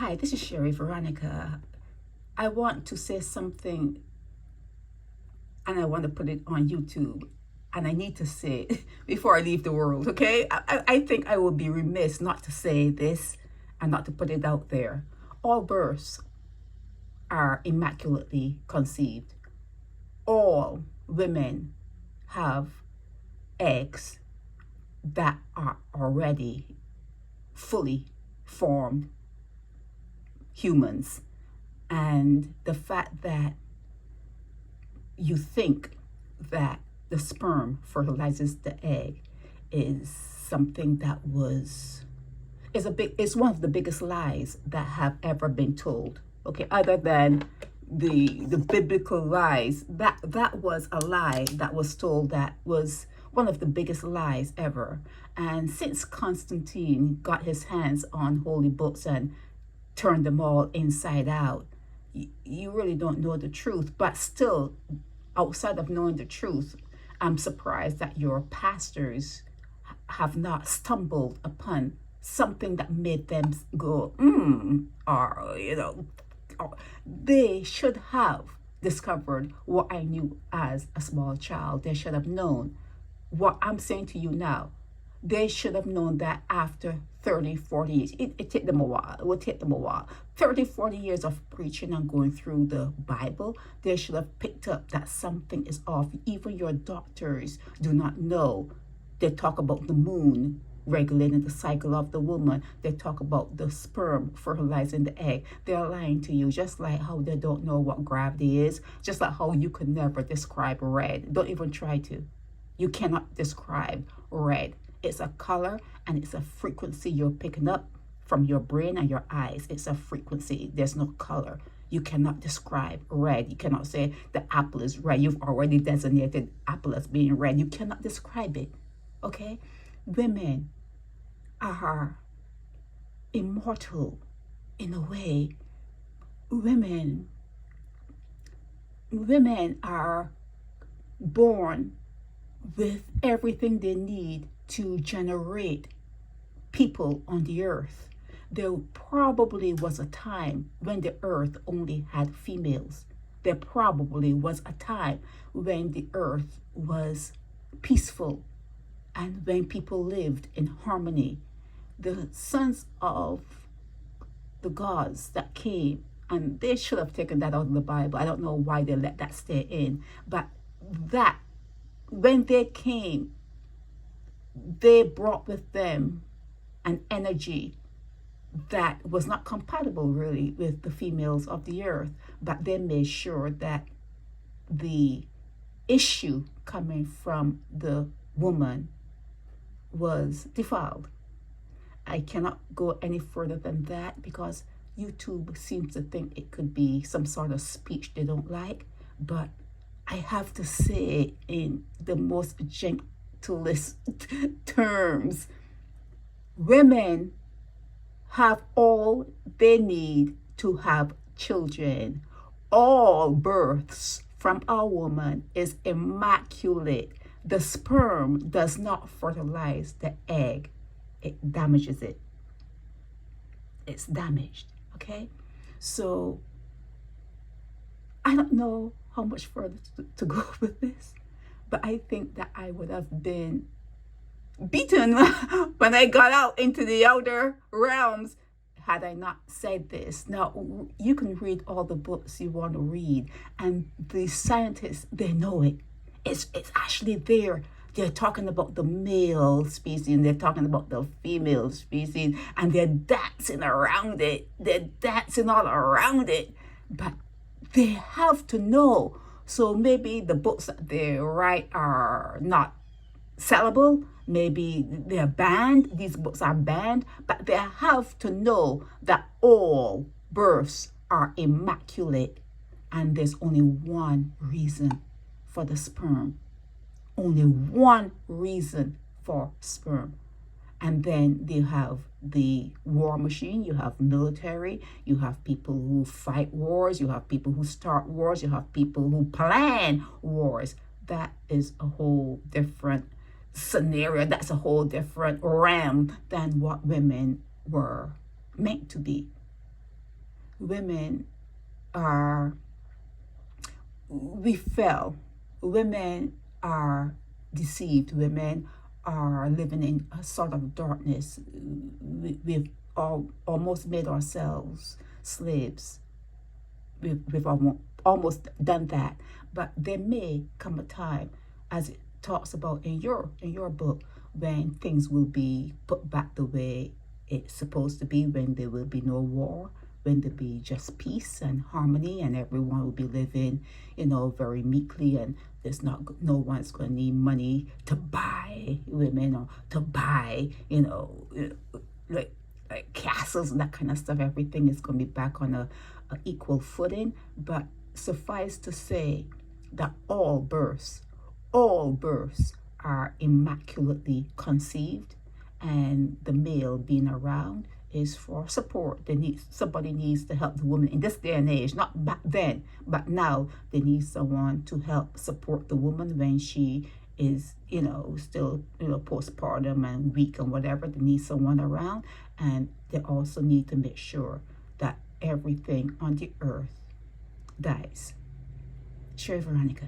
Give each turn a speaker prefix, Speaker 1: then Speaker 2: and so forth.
Speaker 1: Hi, this is Sherry Veronica. I want to say something and I want to put it on YouTube. And I need to say it before I leave the world, okay? I think I would be remiss not to say this and not to put it out there. All births are immaculately conceived. All women have eggs that are already fully formed humans. And the fact that you think that the sperm fertilizes the egg is something that is one of the biggest lies that have ever been told. Okay, other than the biblical lies, that was a lie that was told, that was one of the biggest lies ever. And since Constantine got his hands on holy books and turned them all inside out, you really don't know the truth. But still, outside of knowing the truth, I'm surprised that your pastors have not stumbled upon something that made them go, or they should have discovered what I knew as a small child. They should have known what I'm saying to you now. They should have known that after 30, 40 years, it took them a while. It would take them a while. 30, 40 years of preaching and going through the Bible, they should have picked up that something is off. Even your doctors do not know. They talk about the moon regulating the cycle of the woman. They talk about the sperm fertilizing the egg. They're lying to you, just like how they don't know what gravity is, just like how you could never describe red. Don't even try to. You cannot describe red. It's a color and it's a frequency you're picking up from your brain and your eyes. It's a frequency. There's no color. You cannot describe red. You cannot say the apple is red. You've already designated apple as being red. You cannot describe it. Okay? Women are immortal in a way. Women are born with everything they need to generate people on the earth. There probably was a time when the earth only had females. There probably was a time when the earth was peaceful and when people lived in harmony. The sons of the gods that came, and they should have taken that out of the Bible. I don't know why they let that stay in, but that when they came, they brought with them an energy that was not compatible really with the females of the earth, but they made sure that the issue coming from the woman was defiled. I cannot go any further than that because YouTube seems to think it could be some sort of speech they don't like, but I have to say in the most gentlest terms, women have all they need to have children. All births from a woman is immaculate. The sperm does not fertilize the egg. It damages it. It's damaged, okay? So I don't know how much further to go with this, but I think that I would have been beaten when I got out into the outer realms had I not said this. Now, you can read all the books you want to read, and the scientists, they know it. It's actually there. They're talking about the male species, and they're talking about the female species, and they're dancing around it. They're dancing all around it. But they have to know. So maybe the books that they write are not sellable. Maybe they're banned. These books are banned. But they have to know that all births are immaculate. And there's only one reason for the sperm. Only one reason for sperm. And then they have the war machine, you have military, you have people who fight wars, you have people who start wars, you have people who plan wars. That is a whole different scenario. That's a whole different realm than what women were meant to be. women are, we fell. Women are deceived. Women are living in a sort of darkness. We've almost made ourselves slaves. We've almost done that. But there may come a time, as it talks about in your book, when things will be put back the way it's supposed to be, when there will be no war, when there be just peace and harmony, and everyone will be living, very meekly, and no one's going to need money to buy women, or to buy, like castles and that kind of stuff. Everything is going to be back on a equal footing. But suffice to say that all births are immaculately conceived, and the male being around is for support. Somebody needs to help the woman in this day and age, not back then, but now they need someone to help support the woman when she is, still, postpartum and weak and whatever. They need someone around, and they also need to make sure that everything on the earth dies. Sherry Veronica.